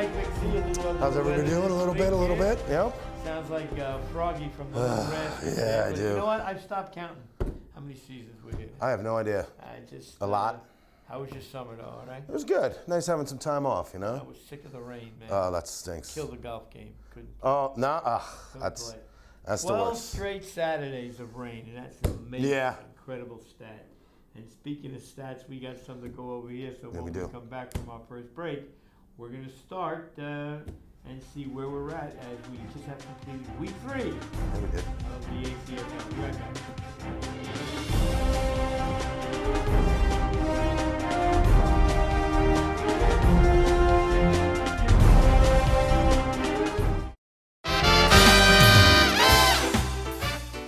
Mike McSee. How's everybody doing? A little bit. Yep. Sounds like Froggy from the grass. Yeah, I do. You know what? I've stopped counting how many seasons we're here. I have no idea. A lot. How was your summer, though? All right. It was good. Nice having some time off, you know. I was sick of the rain, man. Oh, that stinks. Killed the golf game. Couldn't. Oh, no. That's the worst. 12 straight Saturdays of rain, and that's an amazing, incredible stat. And speaking of stats, we got something to go over here. So when we come back from our first break, we're going to start and see where we're at as we just have completed week 3 of the ACFL. Be right back.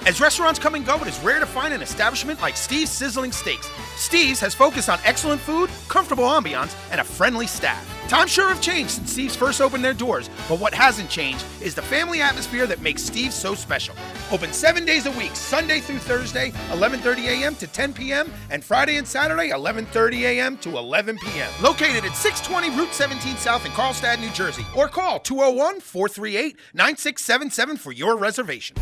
As restaurants come and go, it is rare to find an establishment like Steve's Sizzling Steaks. Steve's has focused on excellent food, comfortable ambiance, and a friendly staff. Times sure have changed since Steve's first opened their doors, but what hasn't changed is the family atmosphere that makes Steve's so special. Open 7 days a week, Sunday through Thursday, 11:30 a.m. to 10 p.m., and Friday and Saturday, 11:30 a.m. to 11 p.m. Located at 620 Route 17 South in Carlstadt, New Jersey, or call 201-438-9677 for your reservation.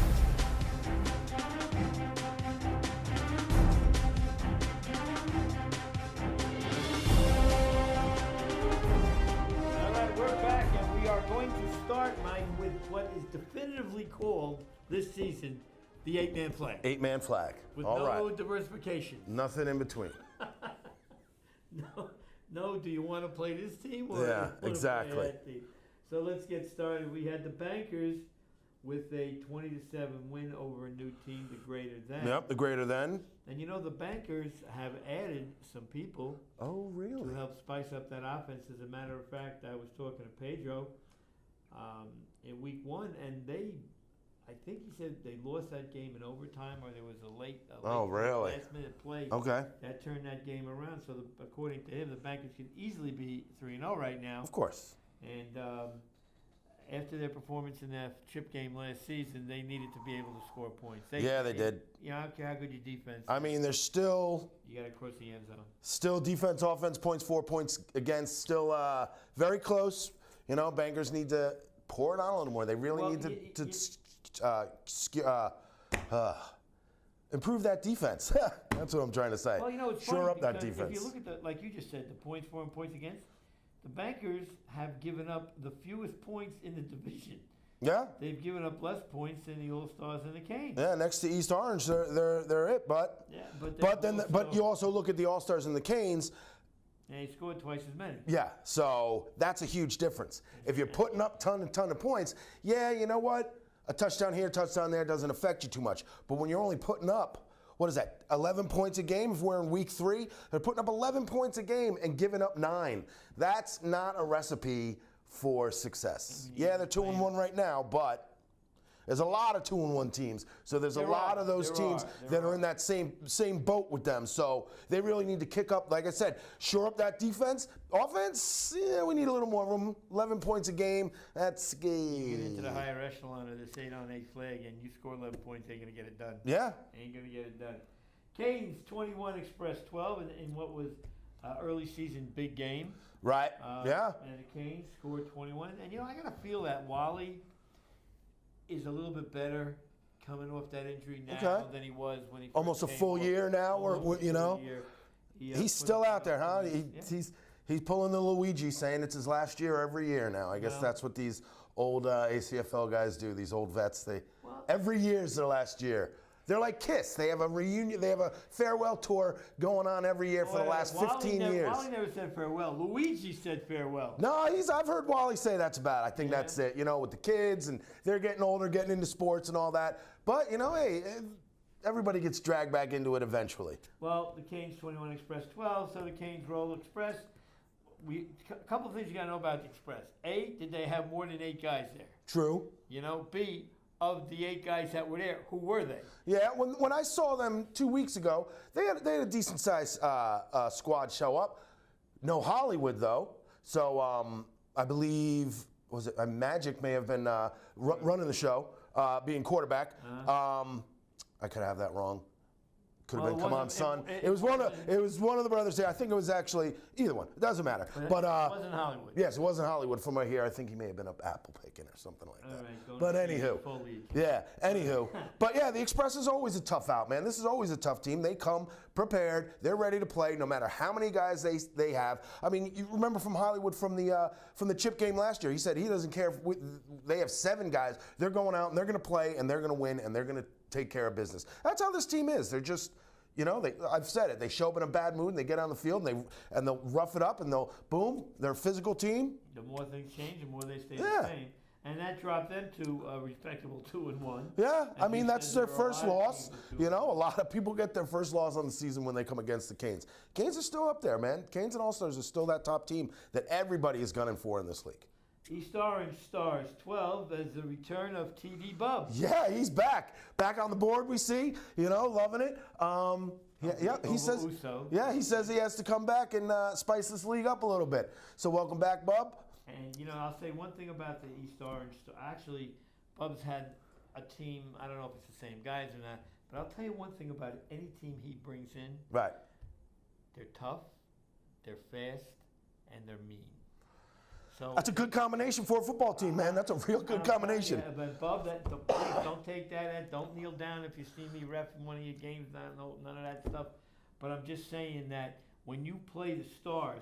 Definitively called this season the 8-man flag. 8-man flag. With no diversification. Nothing in between. No. Do you want to play this team or yeah, exactly. Play that team? So let's get started. We had the Bankers with a 20-7 win over a new team, the Greater Than. Yep, the Greater Than. And you know the Bankers have added some people. Oh, really? To help spice up that offense. As a matter of fact, I was talking to Pedro in week 1, and I think he said they lost that game in overtime, or there was a late last-minute play. Okay. That turned that game around. So according to him, the Bankers can easily be 3-0 right now. Of course. And after their performance in that chip game last season, they needed to be able to score points. They did. You know, I don't care how good your defense is. I mean, there's still... You got to cross the end zone. Still defense, offense, points, 4 points against. Still very close. You know, Bankers need to pour it on a little more. They really need to improve that defense. That's what I'm trying to say. Well, you know, it's shore funny up that because defense. If you look at like you just said, the points for and points against, the Bankers have given up the fewest points in the division. Yeah. They've given up less points than the All-Stars and the Canes. Yeah, next to East Orange, they're it. But you also look at the All-Stars and the Canes. And they scored twice as many. Yeah, so that's a huge difference. If you're putting up ton of points, yeah, you know what? A touchdown here, touchdown there doesn't affect you too much. But when you're only putting up, 11 points a game if we're in week 3? They're putting up 11 points a game and giving up 9. That's not a recipe for success. Yeah, they're 2-1 right now, but there's a lot of 2-1 teams. So there's a lot of those teams that are in that same boat with them. So they really need to kick up, like I said, shore up that defense. Offense, yeah, we need a little more room. 11 points a game, that's good. You get into the higher echelon of this 8-on-8 flag and you score 11 points, ain't going to get it done. Yeah. Ain't going to get it done. Canes 21, Express 12 in what was early season big game. Right, yeah. And the Canes scored 21. And, you know, I got to feel that Wally is a little bit better coming off that injury now than he was when he first almost a full year now, or you know, he's still out there, huh? He's pulling the Luigi, saying it's his last year every year now. I guess that's what these old ACFL guys do. These old vets, every year is their last year. They're like Kiss. They have a reunion. They have a farewell tour going on every year for the last 15 years. Wally never said farewell. Luigi said farewell. No, I've heard Wally say that's bad. I think that's it. You know, with the kids and they're getting older, getting into sports and all that. But you know, hey, everybody gets dragged back into it eventually. Well, the Canes 21, Express 12. So the Canes roll Express. A couple of things you got to know about the Express. A, did they have more than 8 guys there? True. You know. B, of the 8 guys that were there, who were they? Yeah, when I saw them 2 weeks ago, they had a decent sized squad show up. No Hollywood though, so I believe Magic may have been running the show, being quarterback. I could have that wrong. Could have been Come On Son. It was one of the brothers there. I think it was actually either one. It doesn't matter. But it wasn't Hollywood. Yes, it wasn't Hollywood. From right here, I think he may have been up apple picking or something like that. Right, but anywho, but yeah, the Express is always a tough out, man. This is always a tough team. They come prepared. They're ready to play, no matter how many guys they have. I mean, you remember from Hollywood from the chip game last year. He said he doesn't care if they have 7 guys. They're going out and they're going to play and they're going to win and they're going to take care of business. That's how this team is. They're just, I've said it. They show up in a bad mood and they get on the field and they'll rough it up and boom, they're a physical team. The more things change, the more they stay the same. And that dropped them to a respectable 2-1. Yeah, I mean, that's their first loss. A lot of people get their first loss on the season when they come against the Canes. Canes are still up there, man. Canes and All-Stars are still that top team that everybody is gunning for in this league. East Orange Stars 12 as the return of TV Bub. Yeah, he's back. Back on the board, we see. Loving it. He says. Uso. Yeah, he says he has to come back and spice this league up a little bit. So welcome back, Bub. And I'll say one thing about the East Orange. Actually, Bub's had a team. I don't know if it's the same guys or not, but I'll tell you one thing about it. Any team he brings in, right? They're tough, they're fast, and they're mean. So that's a good combination for a football team, man. That's a real good combination. Yeah, but Bub, please don't take that. Don't kneel down if you see me ref in one of your games. None of that stuff. But I'm just saying that when you play the Stars,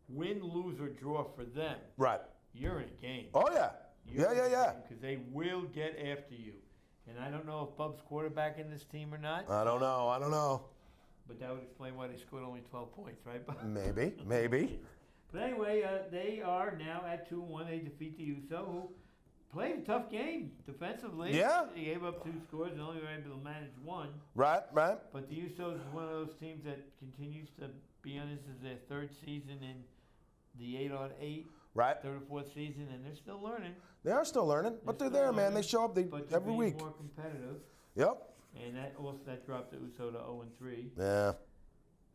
win, lose, or draw for them, right? You're in a game. Oh yeah, yeah. Because they will get after you. And I don't know if Bub's quarterback in this team or not. I don't know. But that would explain why they scored only 12 points, right? Maybe. But anyway, they are now at 2-1. They defeat the USO, who played a tough game defensively. Yeah. They gave up 2 scores and only were able to manage 1. Right. But the USO is one of those teams that continues to be on. This is their 3rd season in the 8-on-8. Right. 3rd or 4th season, and they're still learning. They are still learning, but they're there, man. They show up every week. More competitive. Yep. And that dropped the USO to 0-3. Yeah.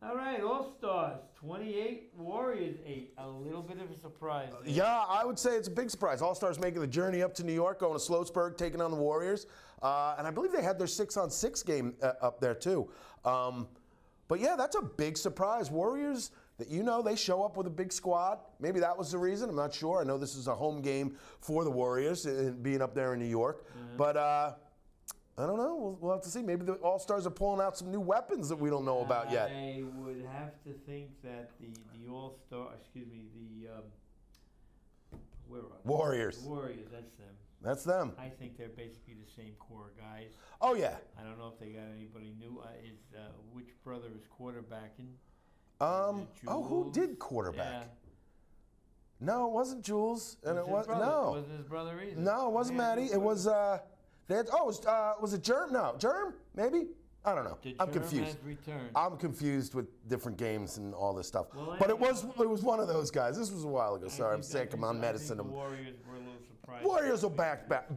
All right, All-Stars, 28, Warriors 8. A little bit of a surprise there. Yeah, I would say it's a big surprise. All-Stars making the journey up to New York, going to Sloatsburg, taking on the Warriors. And I believe they had their 6-on-6 game up there, too. But, yeah, that's a big surprise. Warriors, they show up with a big squad. Maybe that was the reason. I'm not sure. I know this is a home game for the Warriors, being up there in New York. Mm-hmm. But I don't know. We'll have to see. Maybe the All-Stars are pulling out some new weapons that we don't know about yet. I would have to think that the Warriors. The Warriors, that's them. That's them. I think they're basically the same core guys. Oh, yeah. I don't know if they got anybody new. Which brother is quarterbacking? Who did quarterback? Yeah. No, it wasn't Jules. And it wasn't his brother either. No, it wasn't Matty. It was was it Germ? No, Germ? Maybe? I don't know. I'm confused. I'm confused with different games and all this stuff. Well, but it was one of those guys. This was a while ago. Sorry, I'm sick. I'm on medicine. The Warriors were a little surprised. Warriors will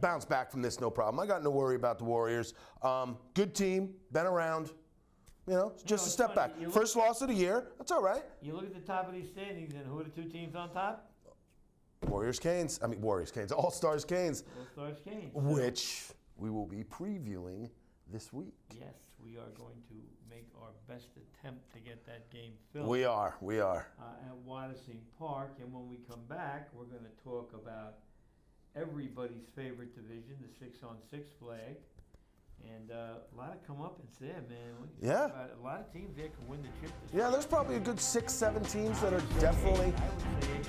bounce back from this, no problem. I got no worry about the Warriors. Good team, been around. Just a step back. First loss of the year. That's all right. You look at the top of these standings, and who are the 2 teams on top? Warriors Canes. All-Stars Canes. All-Stars Canes. Which we will be previewing this week. Yes, we are going to make our best attempt to get that game filled. We are. At Watersing Park, and when we come back, we're going to talk about everybody's favorite division, the 6-on-6 flag. And a lot of comeuppance there, man. Yeah. A lot of teams there can win the chip this Yeah, there's probably a good 6-7 teams that are definitely. I would say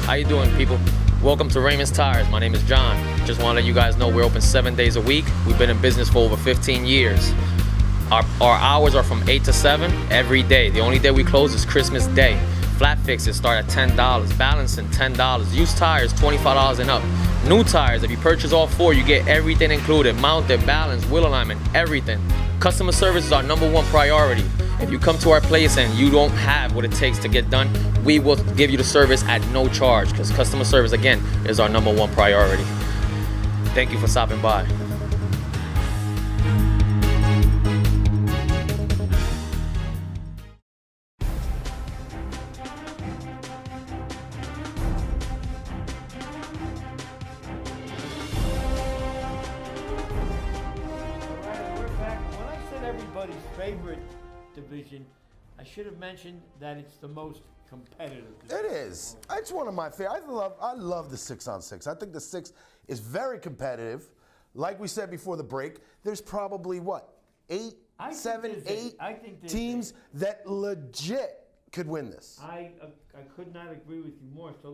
How you doing, people? Welcome to Raymond's Tires. My name is John. Just want to let you guys know we're open 7 days a week. We've been in business for over 15 years. Our hours are from 8 to 7 every day. The only day we close is Christmas Day. Flat fixes start at $10. Balancing $10. Used tires $25 and up. New tires, if you purchase all 4, you get everything included. Mounted, balance, wheel alignment, everything. Customer service is our #1 priority. If you come to our place and you don't have what it takes to get done, we will give you the service at no charge, because customer service, again, is our #1 priority. Thank you for stopping by. everybody's favorite division. I should have mentioned that it's the most competitive division. It is. It's one of my favorites. I love the 6-on-6. I think the 6 is very competitive. Like we said before the break, there's probably what, 8 teams that legit could win this. I could not agree with you more. So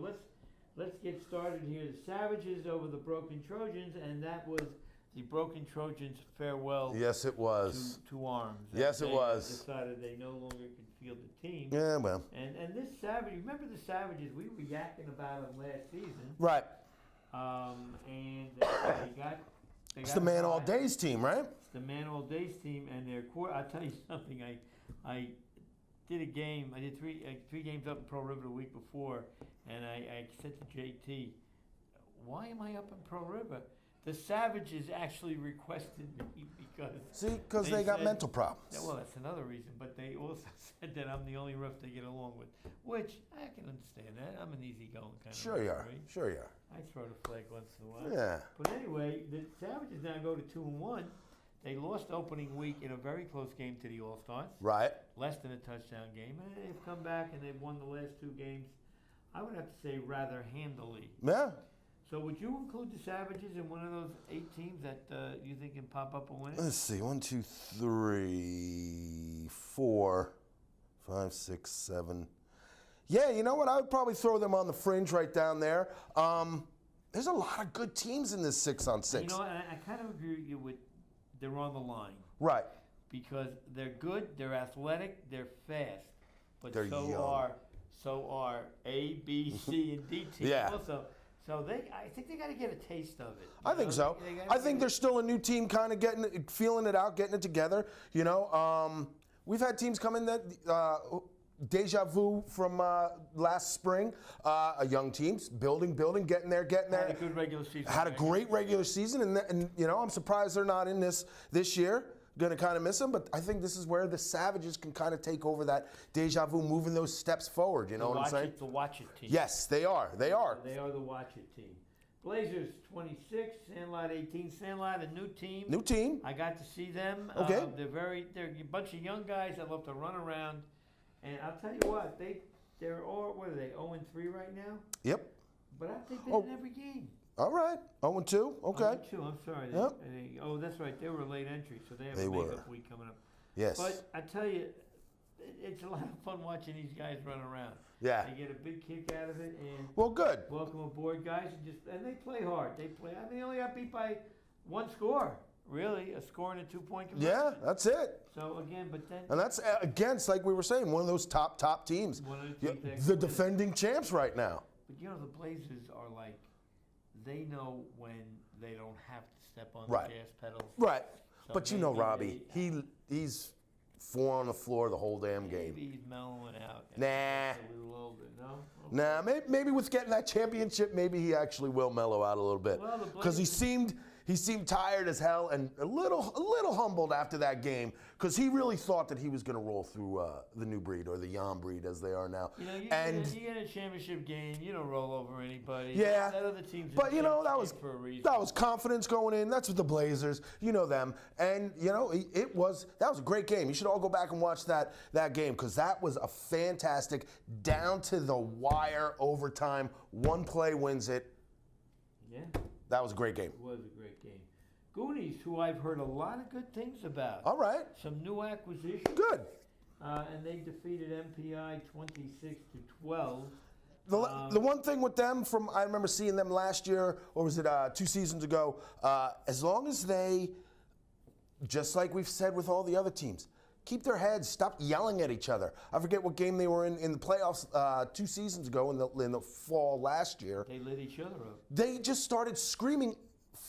let's get started here. The Savages over the Broken Trojans, and that was the Broken Trojans' farewell. Yes, it was. To arms. Yes, it was. Decided they no longer could field the team. Yeah, well. And this Savage, remember the Savages? We were yakking about them last season. Right. And they got. It's the Man All Days team, right? It's the Man All Days team, and their core. I'll tell you something. I did a game. I did three games up in Pro River the week before, and I said to JT, "Why am I up in Pro River?" The Savages actually requested me because they got mental problems. Yeah, well, that's another reason. But they also said that I'm the only ref they get along with, which I can understand that. I'm an easygoing kind of Sure you are. Right? Sure you are. I throw the flag once in a while. Yeah. But anyway, the Savages now go to 2-1. They lost opening week in a very close game to the All-Stars. Right. Less than a touchdown game. And they've come back and they've won the last 2 games, I would have to say, rather handily. Yeah. So would you include the Savages in one of those 8 teams that you think can pop up and win it? Let's see. 1, 2, 3, 4, 5, 6, 7. Yeah, you know what? I would probably throw them on the fringe right down there. There's a lot of good teams in this 6-on-6. You know, I kind of agree with you with they're on the line. Right. Because they're good, they're athletic, they're fast. But they're so are A, B, C, and D teams yeah. also. So I think they got to get a taste of it. I think so. I think there's still a new team kind of feeling it out, getting it together. You know, we've had teams come in that Deja Vu from last spring, a young teams building, getting there. Had a good regular season. Had a great regular season, and you know, I'm surprised they're not in this year. Going to kind of miss them, but I think this is where the Savages can kind of take over that Deja Vu, moving those steps forward. You know what I'm saying? The watch it team. Yes, they are. They are. They are the watch it team. Blazers 26, Sandlot 18. Sandlot, a new team. New team. I got to see them. Okay. They're a bunch of young guys that love to run around, and I'll tell you what, they're all, what are they, 0-3 right now? Yep. But I think they're in every game. All right, 0-2, okay. 0-2, I'm sorry. Yep. That's right. They were a late entry, so they have a makeup week coming up. Yes. But I tell you, it's a lot of fun watching these guys run around. Yeah. They get a big kick out of it, and well, good. Welcome aboard, guys, and they play hard. They only got beat by 1 score, really, a score and a 2-point conversion. Yeah, that's it. So again, but then. And that's against, like we were saying, one of those top teams. One of the teams the defending champs right now. But you know, the Blazers are like. They know when they don't have to step on right. the gas pedals. Right. So but you know, Robbie, he's 4 on the floor the whole damn game. Maybe he's mellowing out. Nah. A little older, no? Okay. Nah, maybe with getting that championship, maybe he actually will mellow out a little bit. Because he seemed tired as hell and a little humbled after that game because he really thought that he was going to roll through the new breed or the Yam breed as they are now. You know, you get a championship game, you don't roll over anybody. Yeah, that other team's but you know that was confidence going in. That's with the Blazers, you know them, and you know that was a great game. You should all go back and watch that game because that was a fantastic down to the wire overtime. One play wins it. Yeah. That was a great game. It was a great game. Goonies, who I've heard a lot of good things about. All right. Some new acquisitions. Good. And they defeated MPI 26-12. The one thing with them I remember seeing them last year, or was it 2 seasons ago, as long as they, just like we've said with all the other teams, keep their heads, stop yelling at each other. I forget what game they were in the playoffs 2 seasons ago in the fall last year. They lit each other up. They just started screaming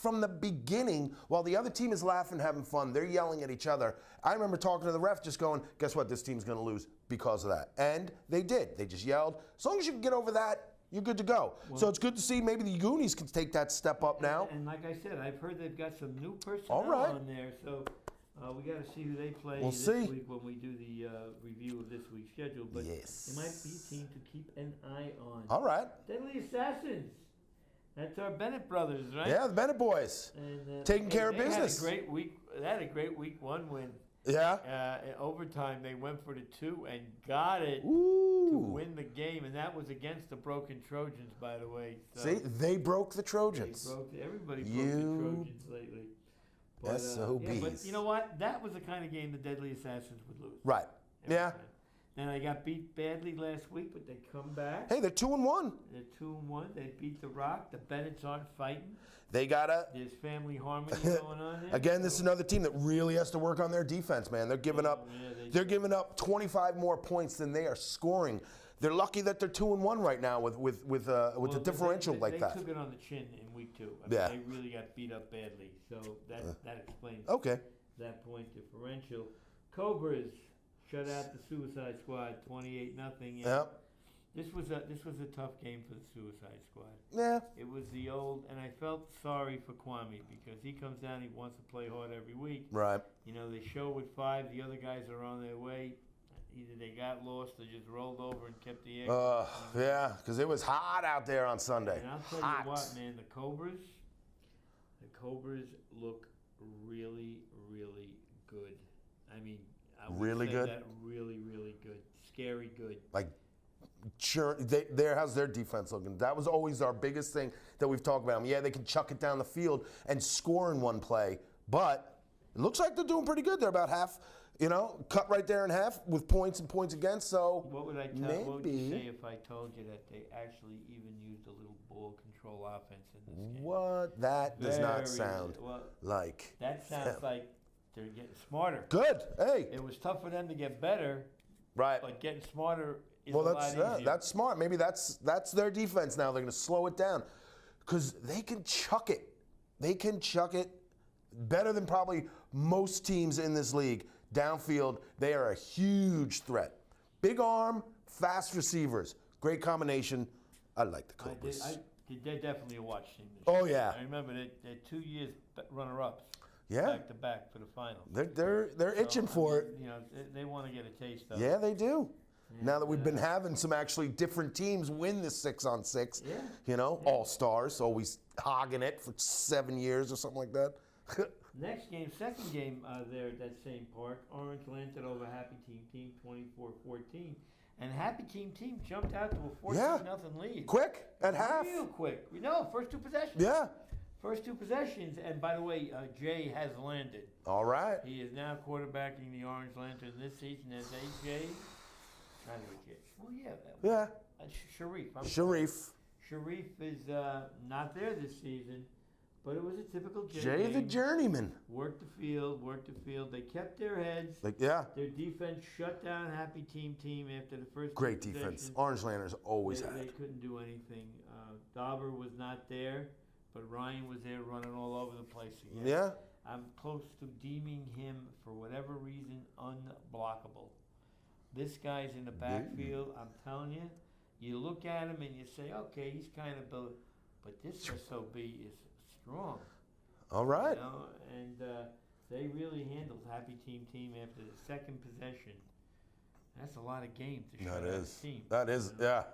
from the beginning while the other team is laughing, having fun. They're yelling at each other. I remember talking to the ref just going, guess what, this team's going to lose because of that. And they did. They just yelled. As long as you can get over that, you're good to go. Well, so it's good to see maybe the Goonies can take that step up now. And like I said, I've heard they've got some new personnel on there. So we got to see who they play this week when we do the review of this week's schedule. But it might be a team to keep an eye on. All right. Deadly Assassins. That's our Bennett brothers, right? Yeah, the Bennett boys. And, taking care of business. They had a great week 1 win. In overtime, they went for the 2 and got it to win the game, and that was against the broken Trojans, by the way. So see, they broke the Trojans. Everybody broke the Trojans lately. But, SOBs. But you know what? That was the kind of game the Deadly Assassins would lose. Right. Yeah. And they got beat badly last week, but they come back. Hey, they're 2-1. They're 2-1. They beat the Rock. The Bennetts aren't fighting. There's family harmony going on there. Again, this is another team that really has to work on their defense, man. They're giving up. They're giving up 25 more points than they are scoring. They're lucky that they're 2-1 right now with a differential like that. They took it on the chin in week 2. They really got beat up badly, so that explains that point differential. Cobras shut out the Suicide Squad 28-0. Yep. This was a tough game for the Suicide Squad. Yeah. It was the old, and I felt sorry for Kwame because he comes down, he wants to play hard every week. Right. You know, they show with 5, the other guys are on their way. Either they got lost or just rolled over and kept the air. Yeah, because it was hot out there on Sunday. And I'll tell you what, man, the Cobras look really, really good. I mean, I would really say good? That really, really good. Scary good. Like, sure, how's their defense looking? That was always our biggest thing that we've talked about. Yeah, they can chuck it down the field and score in one play, but it looks like they're doing pretty good. They're about half, cut right there in half with points and points against. So what would what would you say if I told you that they actually even used a little ball control offense in this game? What? That does not sound like. That sounds like they're getting smarter. Good. Hey. It was tough for them to get better. Right. But getting smarter is a lot easier. That's smart. Maybe that's their defense now. They're going to slow it down because they can chuck it. They can chuck it better than probably most teams in this league. Downfield, they are a huge threat. Big arm, fast receivers. Great combination. I like the Cobras. They're definitely a watch team this Oh, year. yeah. I remember they're 2 years runner-ups. Yeah. Back to back for the final. They're itching for it. You know, they want to get a taste of it. Yeah, they do. Yeah, now that we've been having some actually different teams win this 6-on-6, all-stars, always hogging it for 7 years or something like that. Next game, second game there at that same park, Orange Lantern over Happy Team 24-14. And Happy Team jumped out to a 14-0 lead. Quick, at half. Real quick. First 2 possessions. Yeah. First 2 possessions, and by the way, Jay has landed. All right. He is now quarterbacking the Orange Lantern this season as AJ. Not AJ. Well, yeah. Sharif. Sharif is not there this season, but it was a typical Jay game. The journeyman. Worked the field. They kept their heads. Their defense shut down Happy Team after the first. Great defense. Orange Lanterns always had. They couldn't do anything. Dauber was not there. But Ryan was there running all over the place again. Yeah. I'm close to deeming him, for whatever reason, unblockable. This guy's in the backfield. I'm telling you, you look at him and you say, okay, he's kind of built, but this SOB is strong. All right. And they really handled Happy Team after the second possession. That's a lot of games to shut out a team. That is, yeah.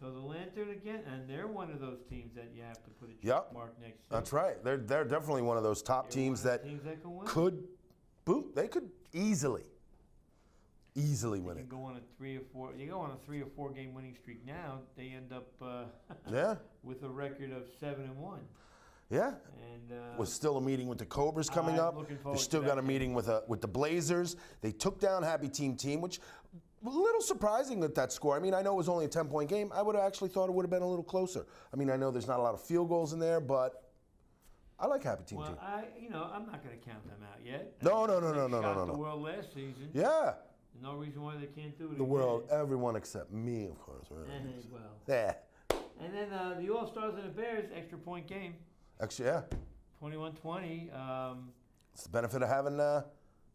So the Lantern again, and they're one of those teams that you have to put a check mark next to. That's right. They're definitely one of those top teams that could easily win it. You go on a 3 or 4 game winning streak now. They end up with a record of 7-1. Yeah. And was still a meeting with the Cobras coming up. They still got a meeting with the Blazers. They took down Happy Team, which a little surprising that score. I mean, I know it was only a 10-point game. I would have actually thought it would have been a little closer. I mean, I know there's not a lot of field goals in there, but I like Happy Team. Well, I'm not going to count them out yet. No. They shot the world last season. Yeah. No reason why they can't do it. The world, everyone except me, of course. Right? Yeah. And then the All-Stars and the Bears, extra point game. Actually, yeah. 21-20. It's the benefit of having a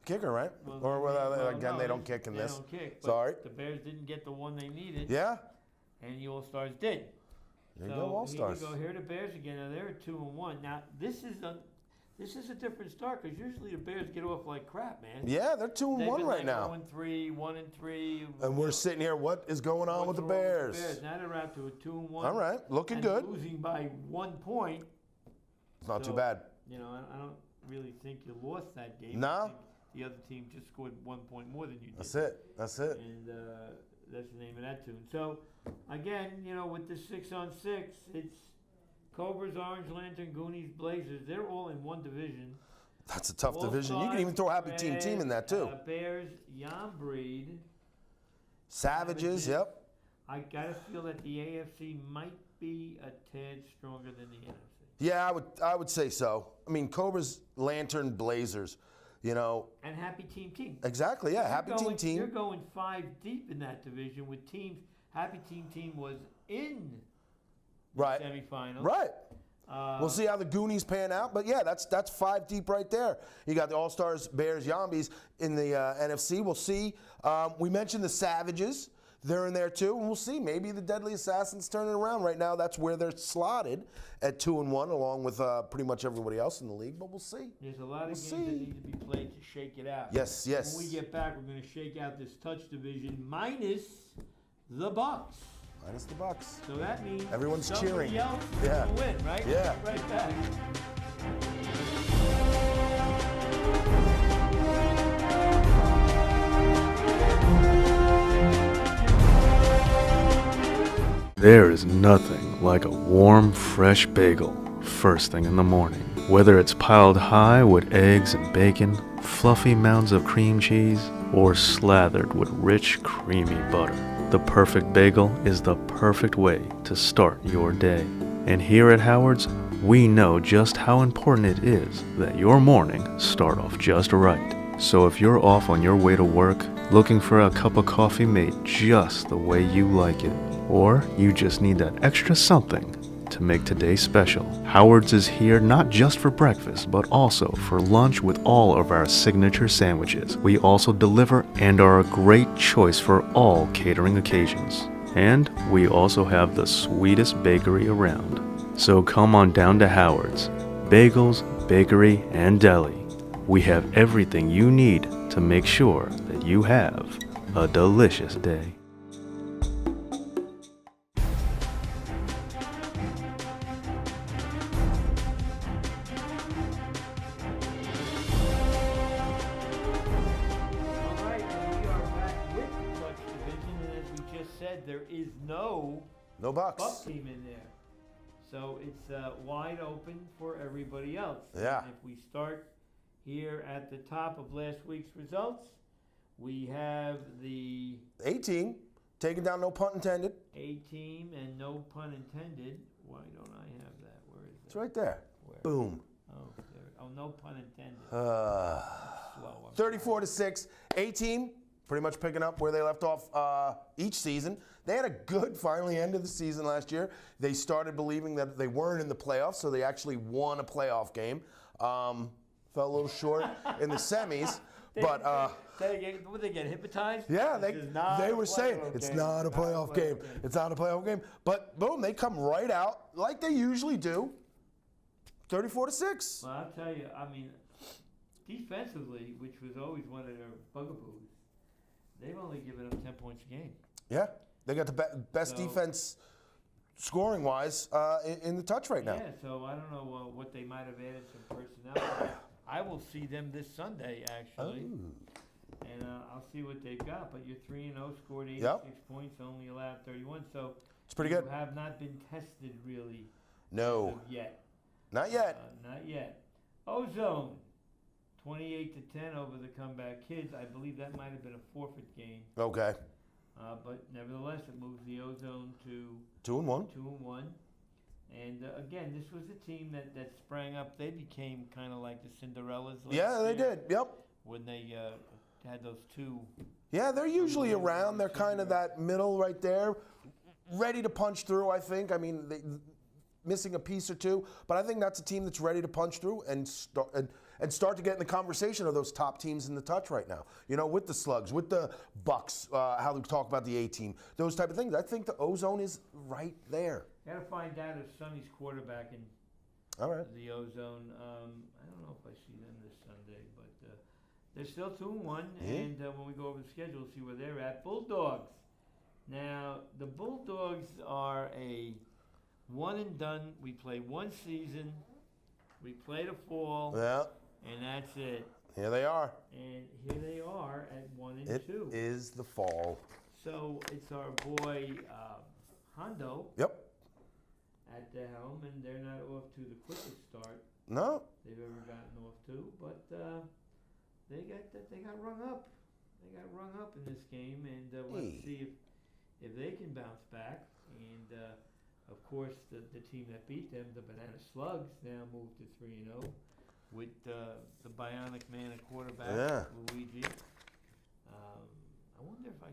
kicker, right? They don't kick in this. They don't kick. Sorry. The Bears didn't get the one they needed. Yeah. And the All-Stars did. There you go, All-Stars. Here are the Bears again. Now they're at 2-1. Now this is a different start because usually the Bears get off like crap, man. Yeah, they're 2-1 right now. 0-3, 1-3. And we're sitting here. What is going on with the Bears? Now they're out to a 2-1. All right, looking good. Losing by 1 point. It's not too bad. I don't really think you lost that game. No. the other team just scored 1 point more than you did. That's it. And that's the name of that tune. So, again, with the 6-on-6, it's Cobras, Orange Lantern, Goonies, Blazers. They're all in one division. That's a tough All division. You Stars, can even throw Happy Team in that, too. Bears, Yambreed. Savages, yep. I got to feel that the AFC might be a tad stronger than the NFC. Yeah, I would say so. I mean, Cobras, Lantern, Blazers, And Happy Team. Exactly, yeah. Happy Team. You're going 5 deep in that division with teams. Happy Team was in the semifinals. Right. We'll see how the Goonies pan out, but yeah, that's 5 deep right there. You got the All-Stars, Bears, Yambies in the NFC. We'll see. We mentioned the Savages. They're in there too, and we'll see. Maybe the Deadly Assassins turn it around. Right now, that's where they're slotted at 2-1, along with pretty much everybody else in the league. But we'll see. There's a lot of games that need to be played to shake it out. Yes. When we get back, we're going to shake out this touch division minus the Bucks. Minus the Bucks. So that means everyone's cheering. Else is going to win, right? Yeah. We'll be right back. There is nothing like a warm, fresh bagel first thing in the morning. Whether it's piled high with eggs and bacon, fluffy mounds of cream cheese, or slathered with rich, creamy butter, the perfect bagel is the perfect way to start your day. And here at Howard's, we know just how important it is that your morning start off just right. So if you're off on your way to work, looking for a cup of coffee made just the way you like it, or you just need that extra something to make today special, Howard's is here not just for breakfast, but also for lunch with all of our signature sandwiches. We also deliver and are a great choice for all catering occasions. And we also have the sweetest bakery around. So come on down to Howard's. Bagels, bakery, and deli. We have everything you need to make sure that you have a delicious day. There is no Bucks. Buck team in there. So it's wide open for everybody else. Yeah. And if we start here at the top of last week's results, we have the A-team, taking down, no pun intended. A-team and no pun intended. Why don't I have that? Where is that? It's right there. Where? Boom. Oh, there. Oh, no pun intended. 34-6. A-team, pretty much picking up where they left off each season. They had a good finally end of the season last year. They started believing that they weren't in the playoffs, so they actually won a playoff game. Fell a little short in the semis, but Would they get hypnotized? yeah, they were saying it's not a playoff game. It's not a playoff game. But boom, they come right out like they usually do. 34-6. Well, I'll tell you, I mean, defensively, which was always one of their bugaboos, they've only given up 10 points a game. Yeah, they got the best defense scoring-wise in the touch right now. Yeah, so I don't know what they might have added some personnel. I will see them this Sunday, actually. Oh. And I'll see what they've got. But you're 3-0, scored 86 points, only allowed 31. So it's pretty good. You have not been tested really. No. As of yet. Not yet. Not yet. Ozone, 28-10 over the Comeback Kids. I believe that might have been a forfeit game. Okay. But nevertheless, it moves the Ozone to 2-1. 2-1. And again, this was a team that sprang up. They became kind of like the Cinderellas last year. They did. Yep. When they had those two. Yeah, they're usually around. They're kind of that middle right there, ready to punch through, I think. I mean, missing a piece or two, but I think that's a team that's ready to punch through and start to get in the conversation of those top teams in the touch right now. You know, with the Slugs, with the Bucks, how we talk about the A-team, those type of things. I think the Ozone is right there. Got to find out if Sonny's quarterbacking the Ozone. I don't know if I see them this Sunday, but they're still 2-1, and when we go over the schedule, we'll see where they're at. Bulldogs. Now, the Bulldogs are a one and done. We play one season. We play the fall. Yeah. And that's it. Here they are. And here they are at 1-2. It is the fall. So it's our boy Hondo. Yep. At the helm, and they're not off to the quickest start No. they've ever gotten off to, but they got rung up. They got rung up in this game, and let's see if they can bounce back. And of course, the team that beat them, the Banana Slugs, now moved to 3-0 with the Bionic Man at quarterback, Luigi. I wonder if I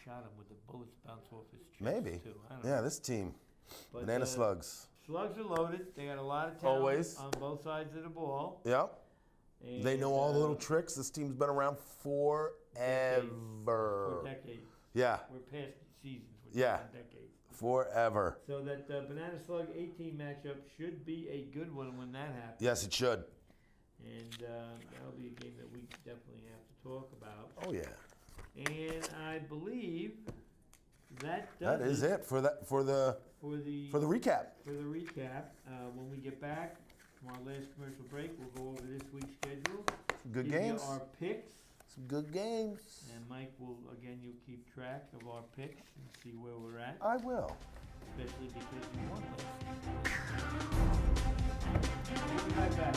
shot him with the bullets bounce off his chest. Maybe. Too. I don't know. This team. But, Banana Slugs. Slugs are loaded. They got a lot of talent Always. on both sides of the ball. Yep. And, They know all the little tricks. This team's been around forever. For decades. Yeah. We're past seasons. We're decades. Forever. So that Banana Slug 18 matchup should be a good one when that happens. Yes, it should. And that'll be a game that we definitely have to talk about. Oh yeah. And I believe that does That is it for the recap. For the recap, when we get back from our last commercial break, we'll go over this week's schedule. Good give games. You our picks. Some good games. And Mike will, again, you'll keep track of our picks and see where we're at. I will. Especially because you won those. We'll be right back.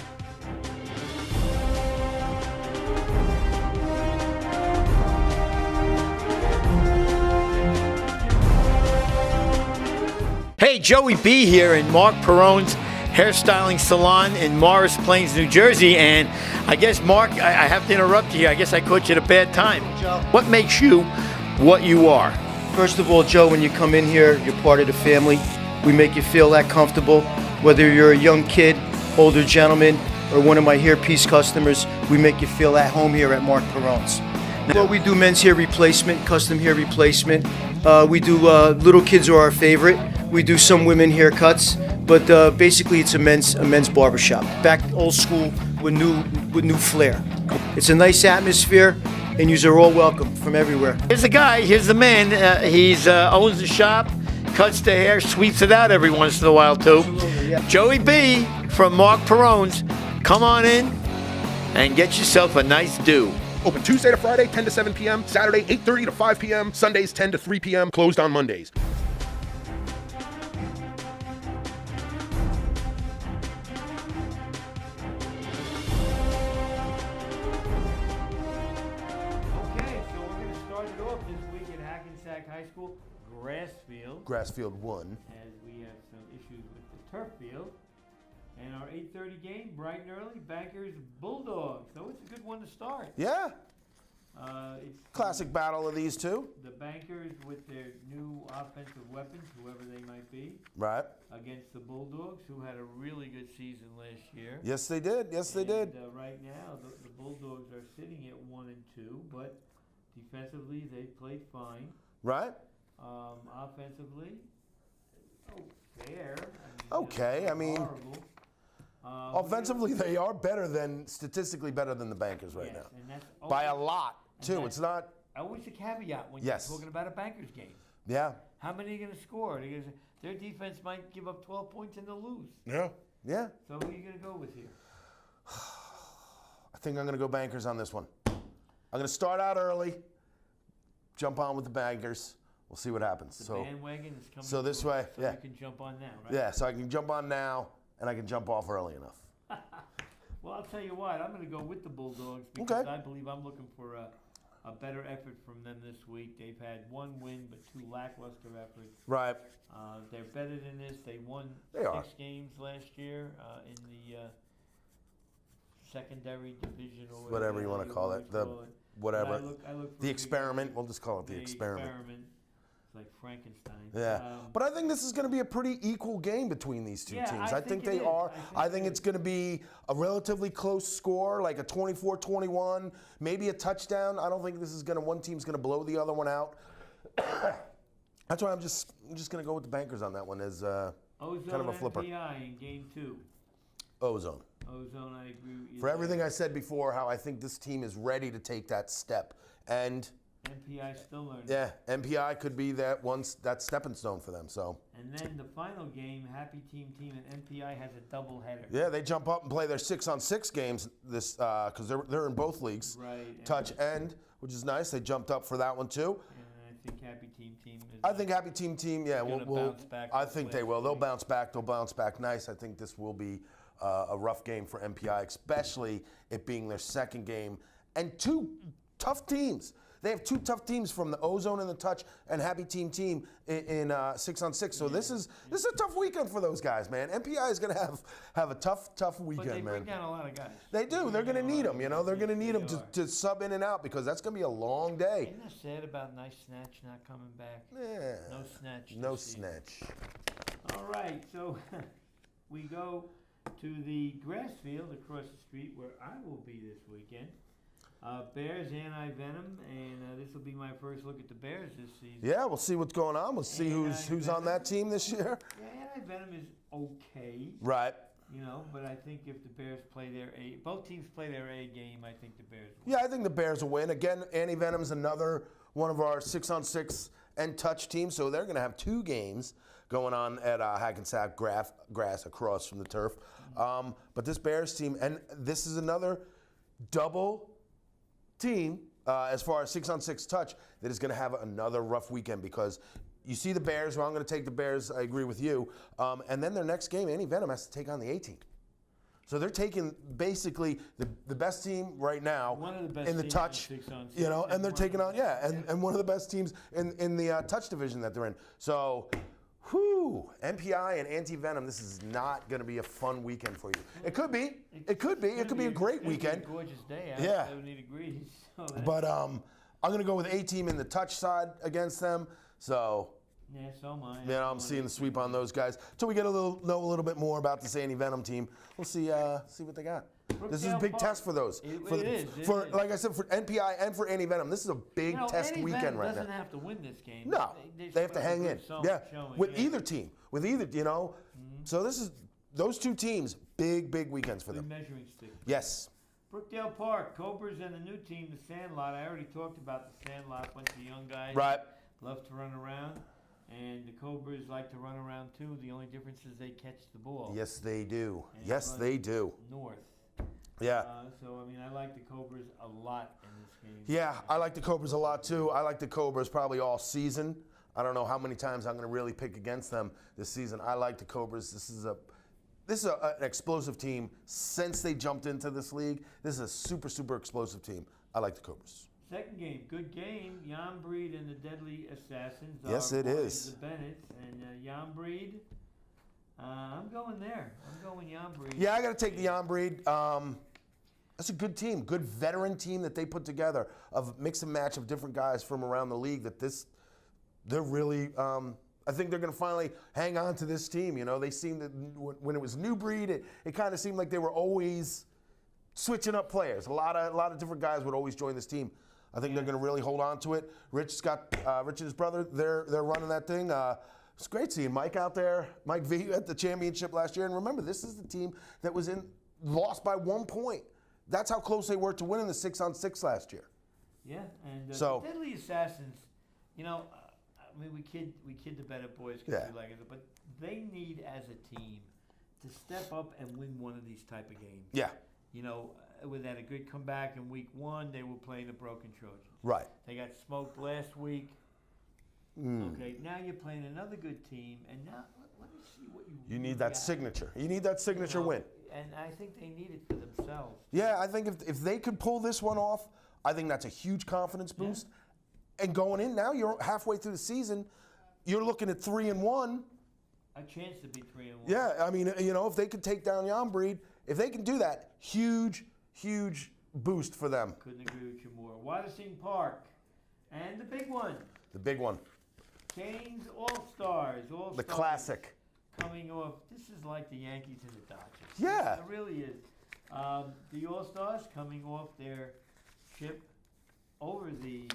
Hey, Joey B here in Mark Perone's hairstyling salon in Morris Plains, New Jersey. And I guess, Mark, I have to interrupt you here. I guess I caught you at a bad time. Joe. What makes you what you are? First of all, Joe, when you come in here, you're part of the family. We make you feel that comfortable. Whether you're a young kid, older gentleman, or one of my hairpiece customers, we make you feel at home here at Mark Perone's. Well, we do men's hair replacement, custom hair replacement. We do little kids are our favorite. We do some women haircuts, but basically it's a men's barbershop. Back old school with new flair. It's a nice atmosphere, and yous are all welcome from everywhere. Here's the guy, here's the man. He's owns the shop, cuts the hair, sweeps it out every once in a while too. Absolutely, yeah. Joey B from Mark Perone's. Come on in and get yourself a nice do. Open Tuesday to Friday, 10 to 7 p.m., Saturday, 8:30 to 5 p.m., Sundays, 10 to 3 p.m., closed on Mondays. Okay, so we're going to start it off this week at Hackensack High School, Grassfield, Grassfield 1. as we have some issues with the turf field. And our 8:30 game, bright and early, Bankers Bulldogs. So it's a good one to start. Yeah. It's Classic battle of these two. the Bankers with their new offensive weapons, whoever they might be, Right. against the Bulldogs, who had a really good season last year. Yes, they did. Yes, they did. Right now, the Bulldogs are sitting at 1-2, but defensively they played fine. Right. Offensively, fair. Okay, I mean, horrible. Offensively, they are statistically better than the Bankers right Yes, now. and that's By a always- lot, and too. that's It's not, always a caveat when Yes. you're talking about a Bankers game. yeah. How many are going to score? Their defense might give up 12 points and they'll lose. Yeah. Yeah. So who are you going to go with here? I think I'm going to go Bankers on this one. I'm going to start out early, jump on with the Bankers. We'll see what happens. The bandwagon is coming. so this through, way, so yeah. you can jump on now, right? Yeah, so I can jump on now, and I can jump off early enough. Well, I'll tell you what. I'm going to go with the Bulldogs because Okay. I believe I'm looking for a better effort from them this week. They've had one win but two lackluster efforts. Right. They're better than this. They won They are. 6 games last year in the secondary division or Whatever you want to call it. Whatever. I look for The experiment. We'll just call it the experiment. It's like Frankenstein. Yeah. But I think this is going to be a pretty equal game between these two Yeah, teams. I I think think it they is. are. I I think think it it's is. going to be a relatively close score, like a 24-21, maybe a touchdown. I don't think this is going to, one team's going to blow the other one out. That's why I'm just going to go with the Bankers on that one as Ozone kind of a flipper. MPI in game 2. Ozone. Ozone, I agree with you. For everything I said before, how I think this team is ready to take that step. And MPI still learning. Yeah, MPI could be that stepping stone for them. So. And then the final game, Happy Team and MPI has a doubleheader. Yeah, they jump up and play their 6-on-6 games this because they're in both leagues. Right. Touch end, which is nice. They jumped up for that one too. And I think Happy Team is. I think Happy Team, yeah, Gonna bounce back I this think they last will. They'll week. bounce back. They'll bounce back nice. I think this will be a rough game for MPI, especially it being their second game and two tough teams. They have two tough teams from the Ozone and the Touch and Happy Team in 6-on-6. So this is a tough weekend for those guys, man. MPI is going to have a tough weekend, But they man. bring down a lot of guys. They do. They're going to need them. You know, they're going to need them to sub in and out because that's going to be a long day. Isn't that sad about Nice Snatch not coming back? Yeah. No snatch. No this season. snatch. All right, so we go to the grass field across the street where I will be this weekend. Bears anti-venom, and this will be my first look at the Bears this season. Yeah, we'll see what's going on. We'll see who's on that team this year. Yeah, anti-venom is okay, Right. you know, but I think if the Bears play both teams play their A game, I think the Bears will. Yeah, I think the Bears will win. Again, Anti-Venom's another one of our 6-on-6 and touch teams, so they're going to have two games going on at Hackensack grass across from the turf. But this Bears team, and this is another double team as far as 6-on-6 touch that is going to have another rough weekend because you see the Bears. Well, I'm going to take the Bears. I agree with you. And then their next game, Anti-Venom has to take on the A team. So they're taking basically the best team right now One of the best in the teams touch, in 6-on-6, you know, and they're one taking of on the and one of the best teams in the touch division that they're in. So. Whew, MPI and Anti-Venom, this is not going to be a fun weekend for you. It could be. It could be. It could be a great weekend. It's gonna be a gorgeous day out, Yeah. 70 degrees. So But I'm going to go with A team in the touch side against them. So, yeah, so am I. you know, I'm seeing the sweep on those guys. Till we get know a little bit more about this Anti-Venom team, we'll see what they got. This is a Brookdale big Park. test for those. It For is. like I said, for NPI and for Anti-Venom, this is a big test Anti-Venom weekend right now. doesn't have to win this game. No, they have to hang in. Yeah, with either team, you know. So those two teams, big weekends for them. Measuring stick. Yes. Brookdale Park, Cobras and the new team, the Sandlot. I already talked about the Sandlot. Bunch of young guys. Right. Love to run around. And the Cobras like to run around too. The only difference is they catch the ball. Yes, they do. And Yes, run they do. North. Yeah. So, I mean, I like the Cobras a lot in this game. Yeah, I like the Cobras a lot too. I like the Cobras probably all season. I don't know how many times I'm going to really pick against them this season. I like the Cobras. This is an explosive team since they jumped into this league. This is a super explosive team. I like the Cobras. Second game, good game. Jan Breed and the Deadly Assassins. Yes, it is. The Bennetts and Jan Breed. I'm going there. I'm going Jan Breed. Yeah, I got to take the Jan Breed. That's a good team, good veteran team that they put together of mix and match of different guys from around the league. They're really. I think they're going to finally hang on to this team. You know, they seemed that when it was New Breed, it kind of seemed like they were always switching up players. A lot of different guys would always join this team. I think they're going to really hold on to it. Rich and his brother, they're running that thing. It's great seeing Mike out there, Mike V at the championship last year. And remember, this is the team that was lost by 1 point. That's how close they were to winning the 6-on-6 last year. Yeah, and So- the Deadly Assassins, you know, I mean, we kid the Bennett boys because we like it, but they need as a team to step up and win one of these type of games. Yeah, You know, with that a good comeback in week 1, they were playing the Broken Trojans. right. They got smoked last week. Okay, now you're playing another good team, and now let me see what you. You need really that got. signature. You need that signature You know, win. And I think they need it for themselves. Yeah, I think if they could pull this one off, I think that's a huge confidence boost. And going in now, you're halfway through the season. You're looking at 3-1. A chance to be 3-1. Yeah, I mean, you know, if they could take down Jan Breed, if they can do that, huge boost for them. Couldn't agree with you more. Watersing Park, and the big one, The big one, Canes All-Stars. the classic. Coming off, this is like the Yankees and the Dodgers. Yeah. It really is. The All-Stars coming off their trip over the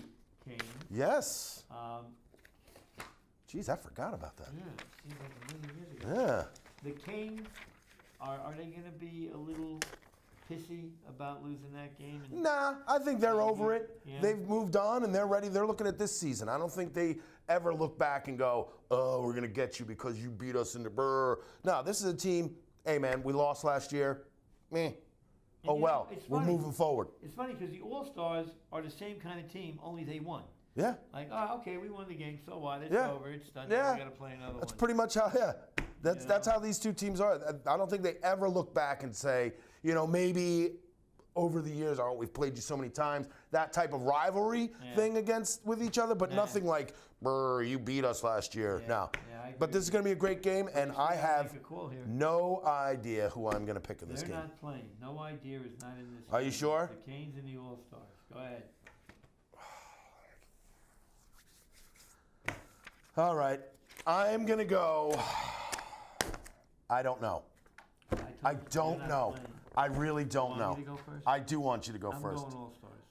Canes. Yes. Um, Jeez, I forgot about that. yeah, it seems like a million years ago. Yeah. The Canes, are they going to be a little pissy about losing that game? And Nah, I think they're over it. Yeah. They've moved on and they're ready. They're looking at this season. I don't think they ever look back and go, "Oh, we're gonna get you because you beat us in the brr." No, this is a team. Hey, man, we lost last year. Meh. Oh well, we're moving forward. It's funny because the All-Stars are the same kind of team, only they won. Yeah. Like, oh, okay, we won the game, so what? It's Yeah. over, it's done. Yeah. We got to play another That's one. pretty much how. Yeah. That's how these two teams are. I don't think they ever look back and say, maybe over the years, oh, we've played you so many times. That type of rivalry thing with each other, but nothing like, brr, you beat us last year. Yeah. No. Yeah, I agree But this is going to be a great game, and I have make a call here. no idea who I'm going to pick in this They're game. not playing. No idea is not in this Are game. you sure? The Canes and the All-Stars. Go ahead. All right. I'm going to go. I don't know. I don't know. I really don't know. Want me to go first? I do want you to go I'm first. going All-Stars.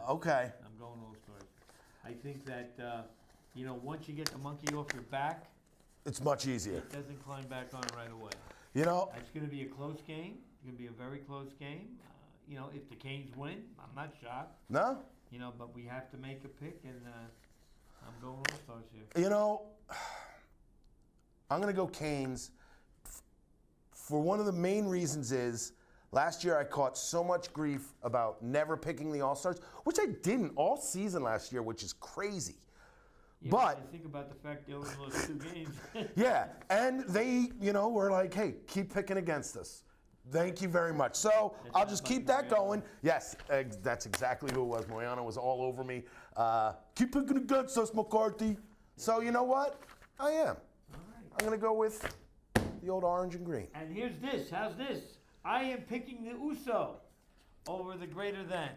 Okay. I'm going All-Stars. I think that, once you get the monkey off your back, It's much easier. it doesn't climb back on right away. You know, It's going to be a close game. It's going to be a very close game. If the Canes win, I'm not shocked. no? But we have to make a pick, and I'm going All-Stars here. I'm going to go Canes. For one of the main reasons is last year I caught so much grief about never picking the All-Stars, which I didn't all season last year, which is crazy. Yeah, But I think about the fact they only lost 2 games. yeah, and they, were like, hey, keep picking against us. Thank you very much. So I'll just keep that going. Yes, that's exactly who it was. Mariano was all over me. Keep picking against us, McCarthy. So you know what? I am. All right. I'm going to go with the old orange and green. And here's this. How's this? I am picking the USO over the greater than.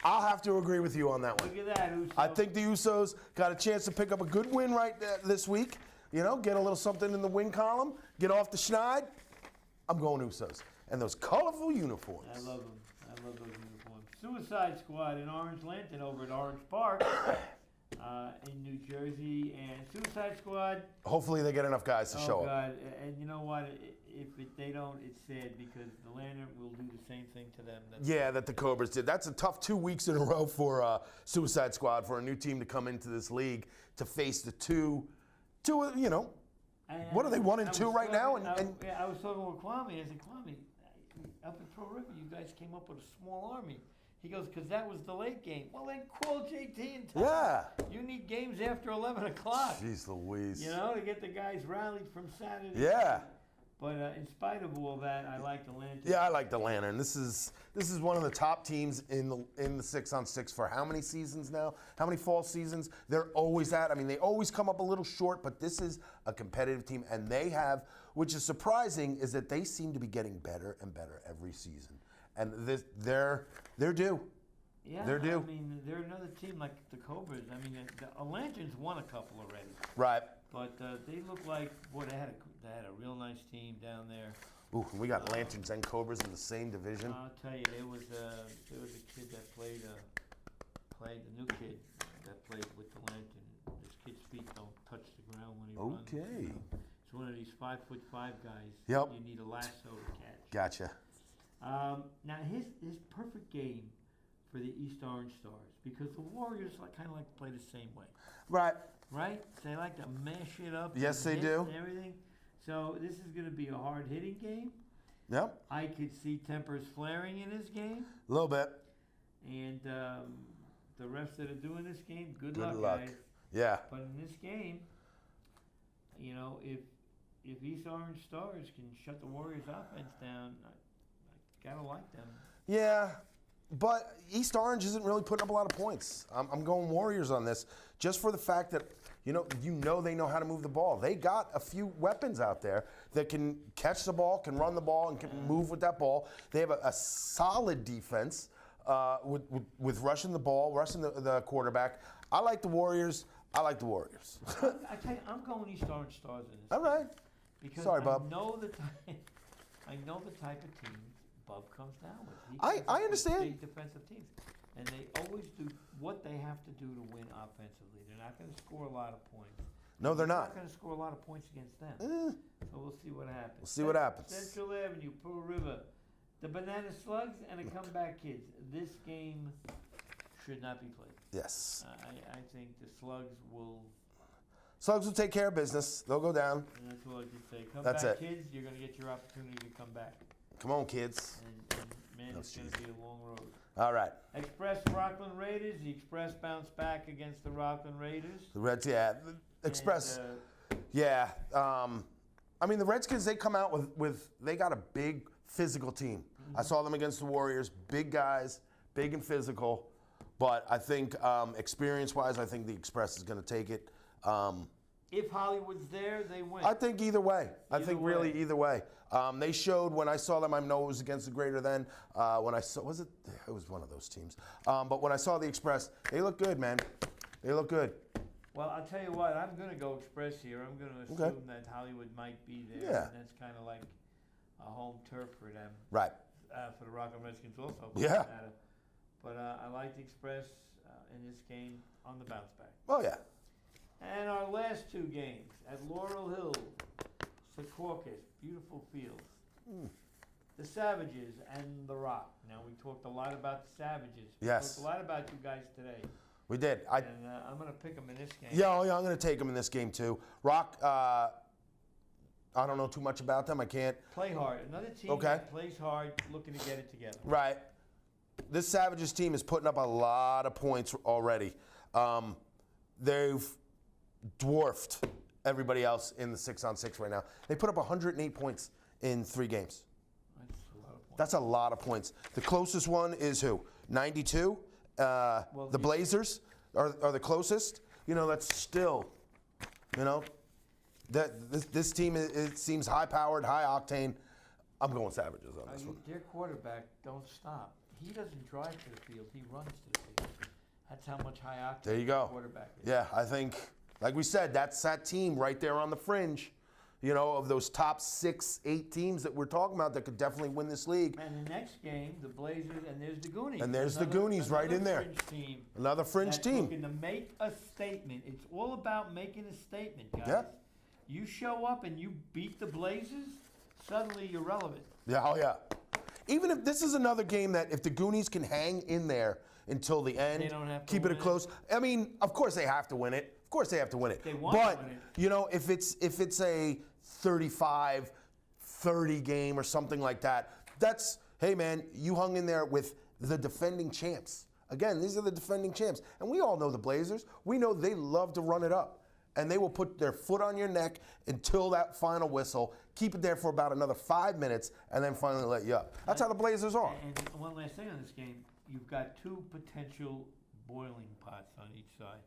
I'll have to agree with you on that one. Look at that, USO. I think the Usos got a chance to pick up a good win this week. Get a little something in the win column, get off the schneid. I'm going Usos. And those colorful uniforms. I love them. I love those uniforms. Suicide Squad in Orange Lantern over at Orange Park in New Jersey. And Suicide Squad. Hopefully they get enough guys to show Oh, up. God. And you know what? They don't, it's sad because the Lantern will do the same thing to them. That the Cobras did. That's a tough 2 weeks in a row for Suicide Squad, for a new team to come into this league to face the two what are they, 1 and 2 right now? I was talking with Kwame. I said, Kwame, up in Pro River, you guys came up with a small army. He goes, because that was the late game. Well, then call JT and tell him you need games after 11 o'clock. Jeez Louise. To get the guys rallied from Saturday. Yeah. But in spite of all that, I like the Lantern. Yeah, I like the Lantern. This is one of the top teams in the 6-on-6 for how many seasons now? How many fall seasons? They're always at. I mean, they always come up a little short, but this is a competitive team, and they have, which is surprising, is that they seem to be getting better and better every season, and they're due. Yeah, they're due. I mean, they're another team like the Cobras. I mean, the Lanterns won a couple already. Right. But they look like, boy, they had a real nice team down there. Ooh, we got Lanterns and Cobras in the same division. I'll tell you, there was a kid that played the new kid that played with the Lantern. This kid's feet don't touch the ground when he runs. Okay. It's one of these 5'5" guys. Yep. You need a lasso to catch. Gotcha. Now his perfect game for the East Orange Stars, because the Warriors kind of like to play the same way. Right. Right? They like to mash it up. Yes, and they hit do. And everything. So this is going to be a hard-hitting game. Yep. I could see tempers flaring in this game. A little bit. And the refs that are doing this game, good Good luck, luck. guys. Yeah. But in this game, if East Orange Stars can shut the Warriors' offense down, I gotta like them. Yeah, but East Orange isn't really putting up a lot of points. I'm going Warriors on this, just for the fact that they know how to move the ball. They got a few weapons out there that can catch the ball, can run the ball, and can move with that ball. They have a solid defense with rushing the ball, rushing the quarterback. I like the Warriors. I like the Warriors. I tell you, I'm going East Orange Stars in this. All right. Because Sorry, Bub. I know the type of team Bub comes down with. I understand. Big defensive teams, and they always do what they have to do to win offensively. They're not going to score a lot of points. No, they're not. Going to score a lot of points against them. So we'll see what happens. We'll see what happens. Central Avenue, Pearl River. The Banana Slugs and the Comeback Kids. This game should not be played. Yes. I think the Slugs will. Slugs will take care of business. They'll go down. And that's all I can say. Come That's back, it. kids. You're going to get your opportunity to come back. Come on, kids. And man, it's going to be a long road. All right. Express Rockland Raiders. The Express bounced back against the Rockland Raiders. The Reds, yeah. The Express, yeah. I mean, the Redskins, they come out with they got a big physical team. I saw them against the Warriors. Big guys, big and physical. But I think experience-wise, I think the Express is going to take it. If Hollywood's there, they win. I think either way. Either Either way. They showed when I saw them. I know it was against the Greater Than. When I saw, it was one of those teams. But when I saw the Express, they look good, man. They look good. Well, I'll tell you what. I'm going to go Express here. I'm going to assume that Hollywood might be there. Yeah. And that's kind of like a home turf for them. Right. For the Rockland Redskins also. Yeah. But I like the Express in this game on the bounce back. Oh yeah. And our last two games at Laurel Hill, Secaucus, beautiful fields. The Savages and the Rock. Now, we talked a lot about the Savages. Yes. We talked a lot about you guys today. We did. And I'm going to pick them in this game. Yeah, I'm going to take them in this game too. Rock, I don't know too much about them. I can't. Play hard. Another team that plays hard, looking to get it together. Right. This Savages team is putting up a lot of points already. They've dwarfed everybody else in the 6-on-6 right now. They put up 108 points in 3 games. That's a lot of points. That's a lot of points. The closest one is who? 92. The Blazers are the closest. You know, that's still, you know, this team it seems high-powered, high-octane. I'm going Savages on this one. Their quarterback don't stop. He doesn't drive to the field. He runs to the field. That's how much high octane There you go. quarterback is. Yeah, I think, like we said, that's that team right there on the fringe, you know, of those top 6, 8 teams that we're talking about that could definitely win this league. And the next game, the Blazers, and there's the Goonies. And there's the Goonies right in there. Fringe team Another fringe that's team. looking to make a statement. It's all about making a statement, guys. Yeah. You show up and you beat the Blazers, suddenly you're relevant. Yeah, oh yeah. Even if this is another game that if the Goonies can hang in there until the end, They don't have to keep it win it. close. I mean, of course they have to win it. Of course they have to win it. They want to but, win it. you know, if it's a 35-30 game or something like that, that's, hey man, you hung in there with the defending champs. Again, these are the defending champs. And we all know the Blazers. We know they love to run it up. And they will put their foot on your neck until that final whistle, keep it there for about another 5 minutes, and then finally let you up. That's how the Blazers are. And one last thing on this game, you've got 2 potential boiling pots on each side.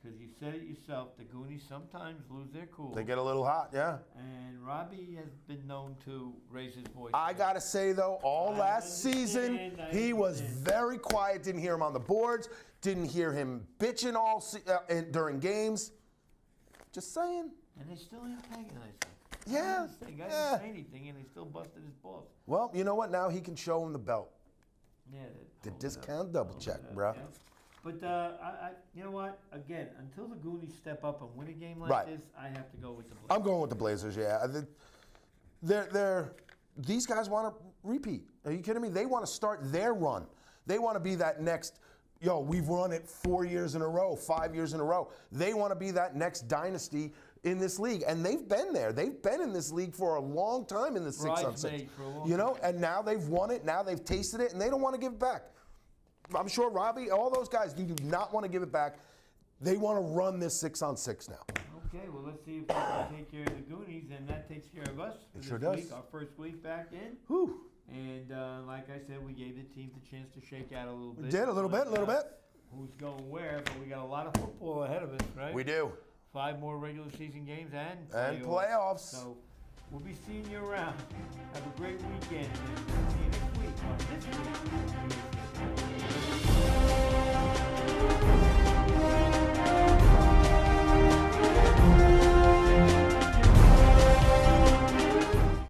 Because you said it yourself, the Goonies sometimes lose their cool. They get a little hot, yeah. And Robbie has been known to raise his voice. I got to say, though, all I last season, understand, he was very quiet. Didn't hear him on the boards. Didn't hear him bitching during games. Just saying. And they still antagonized him. Yeah, The guy yeah. didn't say anything, and they still busted his balls. Well, you know what? Now he can show him the belt. Yeah. The hold discount up, double hold check, up, bruh. yeah. But you know what? Again, until the Goonies step up and win a game like Right. this, I have to go with the Blazers. I'm going with the Blazers, yeah. These guys want to repeat. Are you kidding me? They want to start their run. They want to be that next, we've run it 4 years in a row, 5 years in a row. They want to be that next dynasty in this league. And they've been there. They've been in this league for a long time in the 6-on-6. Bridesmaid for a long You know, time. and now they've won it. Now they've tasted it, and they don't want to give it back. I'm sure Robbie, all those guys, do not want to give it back. They want to run this 6-on-6 now. Okay, well, let's see if we can take care of the Goonies, and that takes care of us for It this sure does. week, our first week back in. Whew. And like I said, we gave the teams a chance to shake out a little bit. We did, a little bit. Who's going where, but we got a lot of football ahead of us, right? We do. 5 more regular season games and playoffs. So we'll be seeing you around. Have a great weekend, and we'll see you next week on This Week.